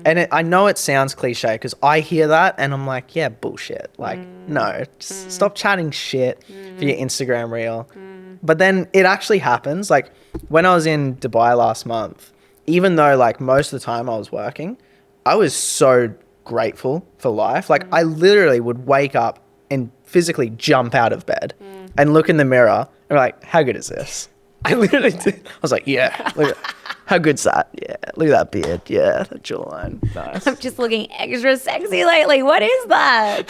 And I know it sounds cliche because I hear that and I'm like, yeah, bullshit. Like, no, just stop chatting shit for your Instagram reel. But then it actually happens. Like when I was in Dubai last month, even though like most of the time I was working, I was so grateful for life. Like I literally would wake up and physically jump out of bed and look in the mirror and be like, how good is this? I literally did. I was like, yeah, look at, how good's that? Yeah, look at that beard. Yeah, that jawline. Nice. I'm just looking extra sexy lately. What is that?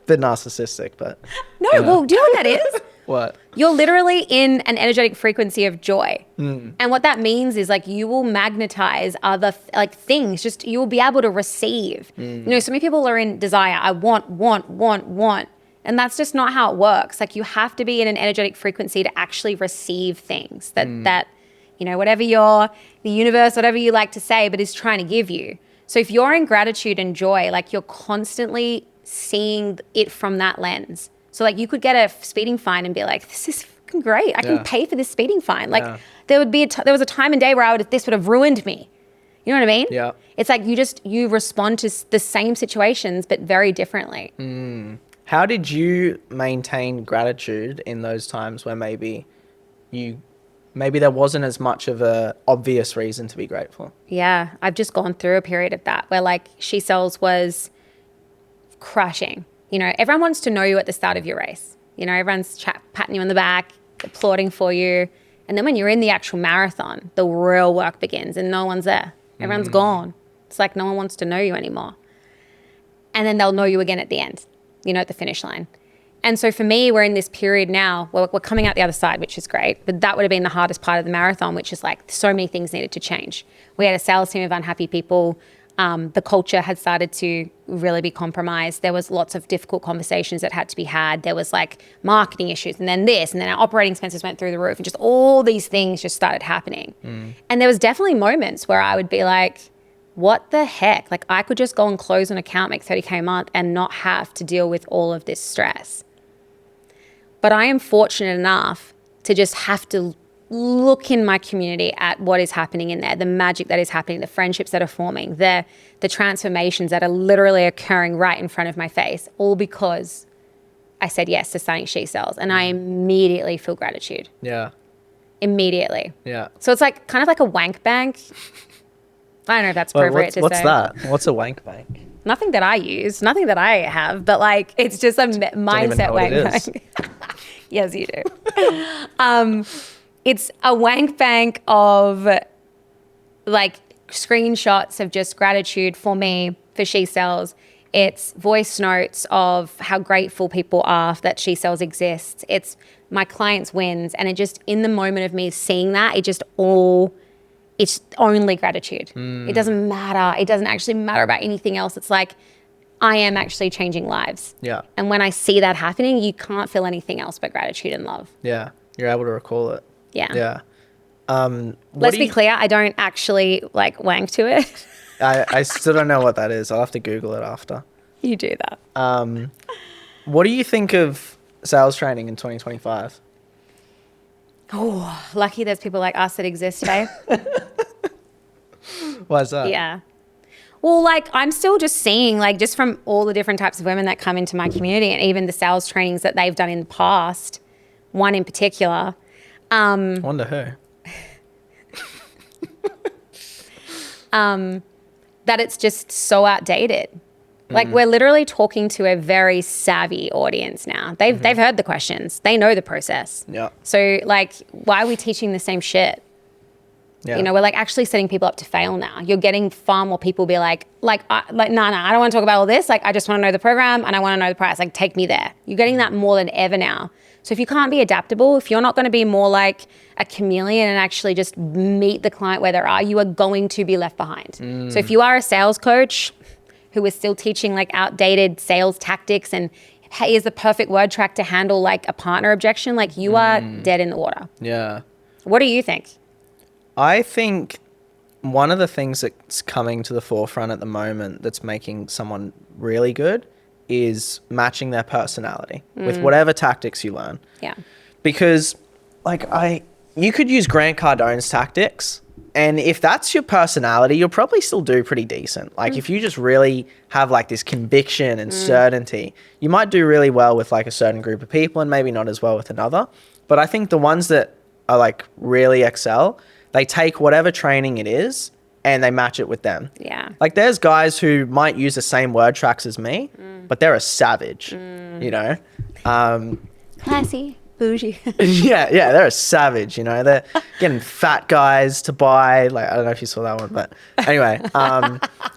Bit narcissistic, but. No, well, do you know what that is? What? You're literally in an energetic frequency of joy. And what that means is like you will magnetize other things. Just you will be able to receive. You know, so many people are in desire. I want. And that's just not how it works. Like you have to be in an energetic frequency to actually receive things that you know, whatever the universe, whatever you like to say, but is trying to give you. So if you're in gratitude and joy, like you're constantly seeing it from that lens. So like you could get a speeding fine and be like, this is fucking great. I can pay for this speeding fine. Like there was a time and day where this would have ruined me. You know what I mean? Yeah. It's like you respond to the same situations, but very differently. How did you maintain gratitude in those times where maybe there wasn't as much of a obvious reason to be grateful? Yeah, I've just gone through a period of that where like She Sells was crushing. You know, everyone wants to know you at the start of your race. You know, everyone's patting you on the back, applauding for you. And then when you're in the actual marathon, the real work begins and no one's there. Everyone's gone. It's like no one wants to know you anymore. And then they'll know you again at the end, you know, at the finish line. And so for me, we're in this period now where we're coming out the other side, which is great. But that would have been the hardest part of the marathon, which is like so many things needed to change. We had a sales team of unhappy people. The culture had started to really be compromised. There was lots of difficult conversations that had to be had. There was like marketing issues and then this, and then our operating expenses went through the roof and just all these things just started happening. And there was definitely moments where I would be like, what the heck? Like I could just go and close an account, make 30K a month and not have to deal with all of this stress. But I am fortunate enough to just have to look in my community at what is happening in there, the magic that is happening, the friendships that are forming, the transformations that are literally occurring right in front of my face, all because I said yes to starting She Sells. And I immediately feel gratitude. Yeah. Immediately. Yeah. So it's like kind of like a wank bank. I don't know if that's appropriate to say. What's that? What's a wank bank? Nothing that I use, nothing that I have, but like it's just a mindset wank bank. Yes, you do. It's a wank bank of like screenshots of just gratitude for me, for She Sells. It's voice notes of how grateful people are that She Sells exists. It's my clients' wins. And it just, in the moment of me seeing that, it's only gratitude. It doesn't matter. It doesn't actually matter about anything else. It's like, I am actually changing lives. Yeah. And when I see that happening, you can't feel anything else but gratitude and love. Yeah. You're able to recall it. Yeah. Yeah. Let's be clear, I don't actually like wank to it. I still don't know what that is. I'll have to Google it after. You do that. What do you think of sales training in 2025? Oh, lucky there's people like us that exist, eh? Why is that? Yeah. Well, like I'm still just seeing like just from all the different types of women that come into my community and even the sales trainings that they've done in the past, one in particular. Wonder who. That it's just so outdated. Like we're literally talking to a very savvy audience now. They've heard the questions. They know the process. Yeah. So like, why are we teaching the same shit? Yeah. You know, we're like actually setting people up to fail now. You're getting far more people be like, no, I don't want to talk about all this. Like, I just want to know the program and I want to know the price. Like, take me there. You're getting that more than ever now. So if you can't be adaptable, if you're not going to be more like a chameleon and actually just meet the client where they are, you are going to be left behind. So if you are a sales coach who is still teaching like outdated sales tactics and hey, is the perfect word track to handle like a partner objection, like you are dead in the water. Yeah. What do you think? I think one of the things that's coming to the forefront at the moment that's making someone really good is matching their personality with whatever tactics you learn. Yeah. Because like you could use Grant Cardone's tactics, and if that's your personality, you'll probably still do pretty decent. Like if you just really have like this conviction and certainty, you might do really well with like a certain group of people and maybe not as well with another. But I think the ones that are like really excel, they take whatever training it is and they match it with them. Yeah. Like there's guys who might use the same word tracks as me, but they're a savage, you know? Classy, bougie. yeah, they're a savage, you know? They're getting fat guys to buy, like, I don't know if you saw that one, but anyway,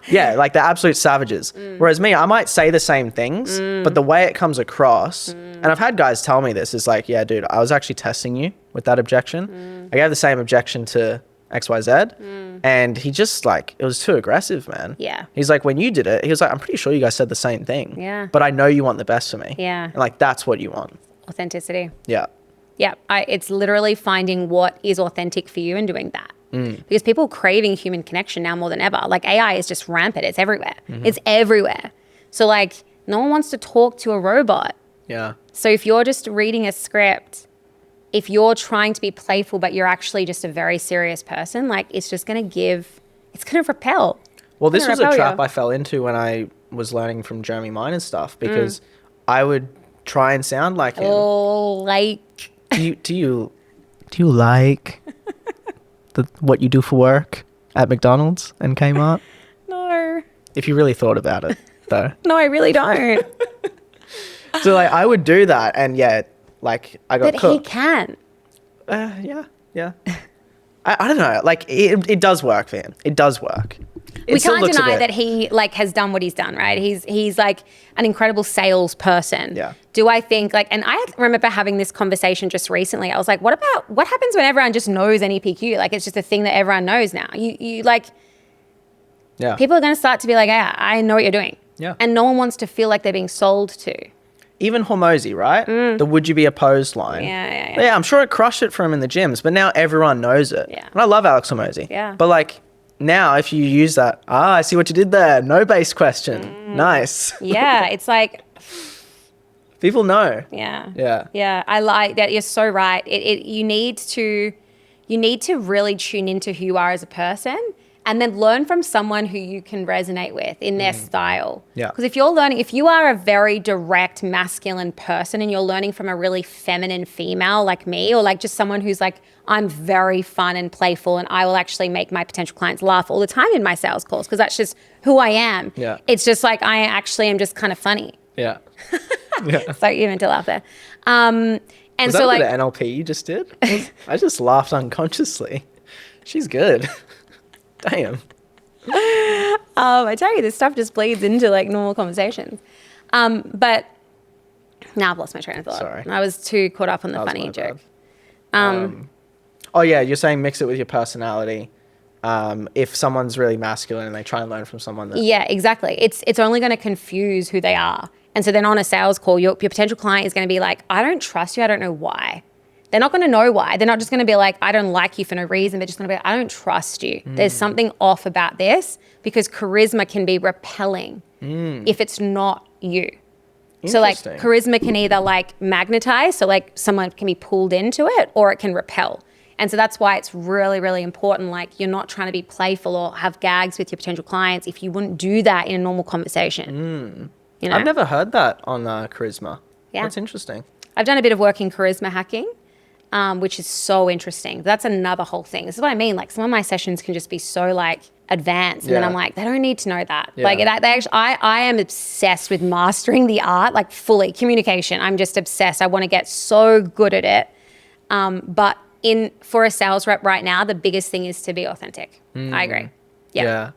yeah, like they're absolute savages. Whereas me, I might say the same things, but the way it comes across, and I've had guys tell me this, is like, yeah, dude, I was actually testing you with that objection. I gave the same objection to XYZ, and he just like, it was too aggressive, man. Yeah. He's like, when you did it, he was like, I'm pretty sure you guys said the same thing. Yeah. But I know you want the best for me. Yeah. And like, that's what you want. Authenticity. Yeah. Yeah. It's literally finding what is authentic for you and doing that. Because people are craving human connection now more than ever. Like AI is just rampant. It's everywhere. It's everywhere. So like no one wants to talk to a robot. Yeah. So if you're just reading a script, if you're trying to be playful, but you're actually just a very serious person, like it's just going to repel. Well, this was a trap you. I fell into when I was learning from Jeremy Miner's stuff, because I would try and sound like him. Oh, like. Do you like what you do for work at McDonald's and Kmart? No. If you really thought about it, though. No, I really don't. So like I would do that, and yeah, like I got But cooked. he can. Yeah. I don't know. Like it does work for him. It does work. We can't deny that he like has done what he's done, right? He's like an incredible salesperson. Yeah. Do I think like, and I remember having this conversation just recently. I was like, what happens when everyone just knows NEPQ? Like it's just a thing that everyone knows now. You like, yeah. People are going to start to be like, yeah, I know what you're doing. Yeah. And no one wants to feel like they're being sold to. Even Hormozy, right? The would you be opposed line. Yeah. Yeah, I'm sure it crushed it for him in the gyms, but now everyone knows it. Yeah. And I love Alex Hormozy. Yeah. But like now if you use that, I see what you did there. No base question. Nice. Yeah. It's like, People know. yeah. Yeah. Yeah. I like that. You're so right. You need to really tune into who you are as a person and then learn from someone who you can resonate with in their style. Yeah. Because if you are a very direct masculine person and you're learning from a really feminine female like me, or like just someone who's like, I'm very fun and playful and I will actually make my potential clients laugh all the time in my sales calls because that's just who I am. Yeah. It's just like, I actually am just kind of funny. Yeah. Yeah. So you meant to laugh there. And Was so that like, the NLP you just did? I just laughed unconsciously. She's good. Damn. I tell you, this stuff just bleeds into like normal conversations. But now I've lost my train of thought. Sorry. I was too caught up on the That was funny my joke. bad. Oh yeah, you're saying mix it with your personality. If someone's really masculine and they try and learn from someone that... Yeah, exactly. It's only going to confuse who they are. And so then on a sales call, your potential client is going to be like, I don't trust you. I don't know why. They're not going to know why. They're not just going to be like, I don't like you for no reason. They're just going to be like, I don't trust you. There's something off about this, because charisma can be repelling if it's not you. So like Interesting. charisma can either like magnetize, so like someone can be pulled into it, or it can repel. And so that's why it's really, really important. Like you're not trying to be playful or have gags with your potential clients if you wouldn't do that in a normal conversation. You know? I've never heard that on charisma. Yeah. That's interesting. I've done a bit of work in charisma hacking, which is so interesting. That's another whole thing. This is what I mean. Like some of my sessions can just be so like advanced, and then I'm like, they don't need to know that. Yeah. Like they actually, I am obsessed with mastering the art, like fully communication. I'm just obsessed. I want to get so good at it. But for a sales rep right now, the biggest thing is to be authentic. I agree. Yeah.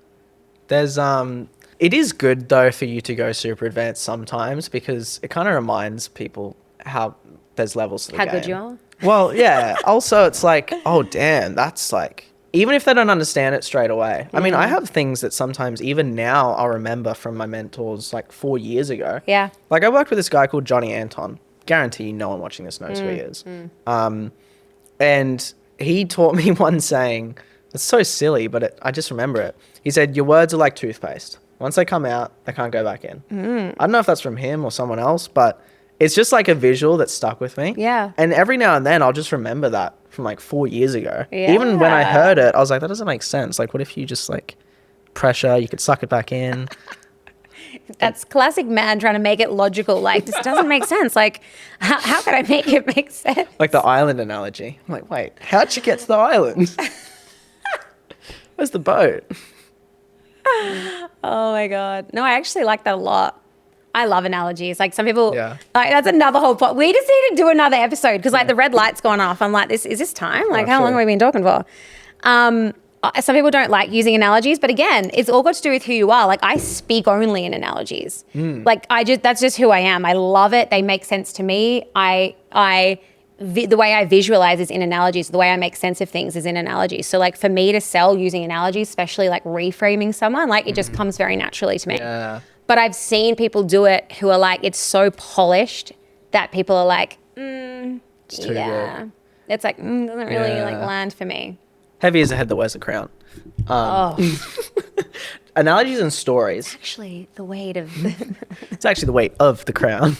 There's it is good though for you to go super advanced sometimes because it kind of reminds people how there's levels to the game. How good you are. Well, yeah. Also, it's like, oh damn, that's like, even if they don't understand it straight away. I mean, I have things that sometimes even now I'll remember from my mentors like 4 years ago. Yeah. Like I worked with this guy called Johnny Anton. Guarantee no one watching this knows who he is. And he taught me one saying, it's so silly, but I just remember it. He said, your words are like toothpaste. Once they come out, they can't go back in. I don't know if that's from him or someone else, but it's just like a visual that stuck with me. Yeah. And every now and then I'll just remember that from like 4 years ago. Yeah. Even when I heard it, I was like, that doesn't make sense. Like, what if you just like pressure, you could suck it back in. That's classic man trying to make it logical. Like, this doesn't make sense. Like, how could I make it make sense? Like the island analogy. I'm like, wait, how'd you get to the island? Where's the boat? Oh my God. No, I actually like that a lot. I love analogies. Like some people, Yeah. like that's another whole we just need to do another episode because like the red light's gone off. I'm like, is this time? Like how long have we been talking for? Some people don't like using analogies, but again, it's all got to do with who you are. Like I speak only in analogies. Like that's just who I am. I love it. They make sense to me. The way I visualize is in analogies. The way I make sense of things is in analogies. So like for me to sell using analogies, especially like reframing someone, like it just comes very naturally to me. Yeah. But I've seen people do it who are like, it's so polished that people are like, It's too good. It's like, doesn't really like land for me. Heavy is the head that wears the crown. Analogies and stories. Actually, the weight of It's actually the weight of the crown.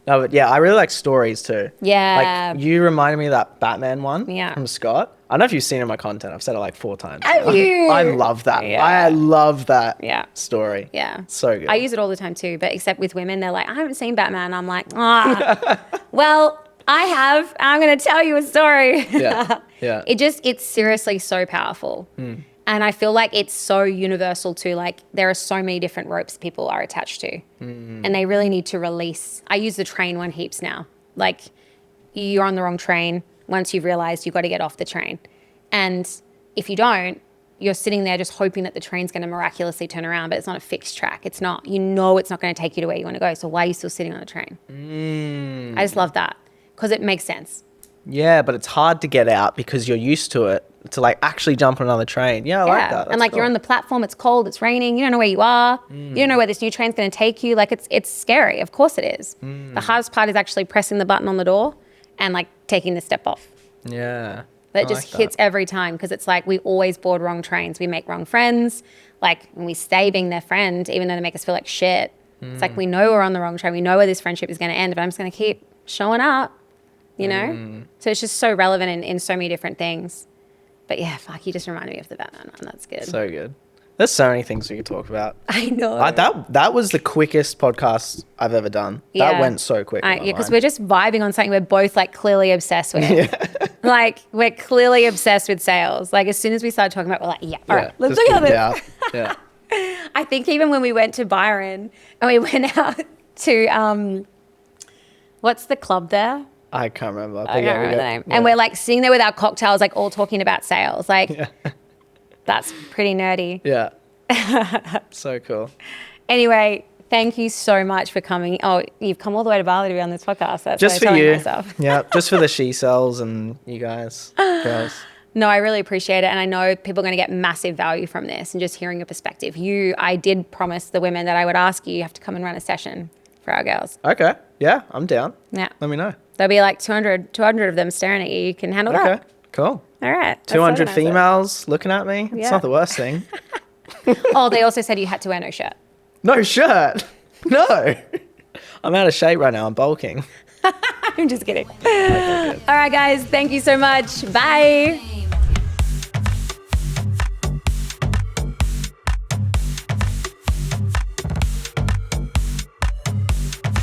No, but yeah, I really like stories too. Yeah. Like you reminded me of that Batman one Yeah. from Scott. I don't know if you've seen it in my content. I've said it like 4 times. Have you? I love that. Yeah. I love that Yeah. story. Yeah. So good. I use it all the time too, but except with women, they're like, I haven't seen Batman. I'm like, well, I have. I'm going to tell you a story. Yeah. Yeah. It's seriously so powerful. And I feel like it's so universal too. Like there are so many different ropes people are attached to and they really need to release. I use the train one heaps now. Like you're on the wrong train. Once you've realized you've got to get off the train. And if you don't, you're sitting there just hoping that the train's going to miraculously turn around, but it's not a fixed track. It's not, it's not going to take you to where you want to go. So why are you still sitting on the train? I just love that because it makes sense. Yeah, but it's hard to get out because you're used to it, to like actually jump on another train. Yeah, I like that. And like you're on the platform, it's cold, it's raining, you don't know where you are. You don't know where this new train's going to take you. Like it's scary. Of course it is. The hardest part is actually pressing the button on the door and like taking the step off. Yeah. That just hits every time because it's like we always board wrong trains. We make wrong friends. Like when we stay being their friend, even though they make us feel like shit. It's like we know we're on the wrong train. We know where this friendship is going to end, but I'm just going to keep showing up, you know? So it's just so relevant in so many different things. But yeah, fuck, you just reminded me of the Batman one. That's good. So good. There's so many things we could talk about. I know. That was the quickest podcast I've ever done. Yeah. That went so quick. Yeah, because we're just vibing on something we're both like clearly obsessed with. Like we're clearly obsessed with sales. Like as soon as we started talking about it, we're like, all right, let's look at this. Yeah. I think even when we went to Byron and we went out to, what's the club there? I can't remember. I can't remember the name. Yeah. And we're like sitting there with our cocktails, like all talking about sales. Like that's pretty nerdy. Yeah. So cool. Anyway, thank you so much for coming. Oh, you've come all the way to Bali to be on this podcast. That's just what I'm for telling you. Myself. Yeah, just for the she cells and you guys, girls. No, I really appreciate it. And I know people are going to get massive value from this and just hearing your perspective. I did promise the women that I would ask you have to come and run a session for our girls. Okay. Yeah, I'm down. Yeah. Let me know. There'll be like 200 of them staring at you. You can handle that. Okay, cool. All right. 200 females looking at me. It's not the worst thing. Oh, they also said you had to wear no shirt. No shirt? No. I'm out of shape right now. I'm bulking. I'm just kidding. All right, guys. Thank you so much. Bye.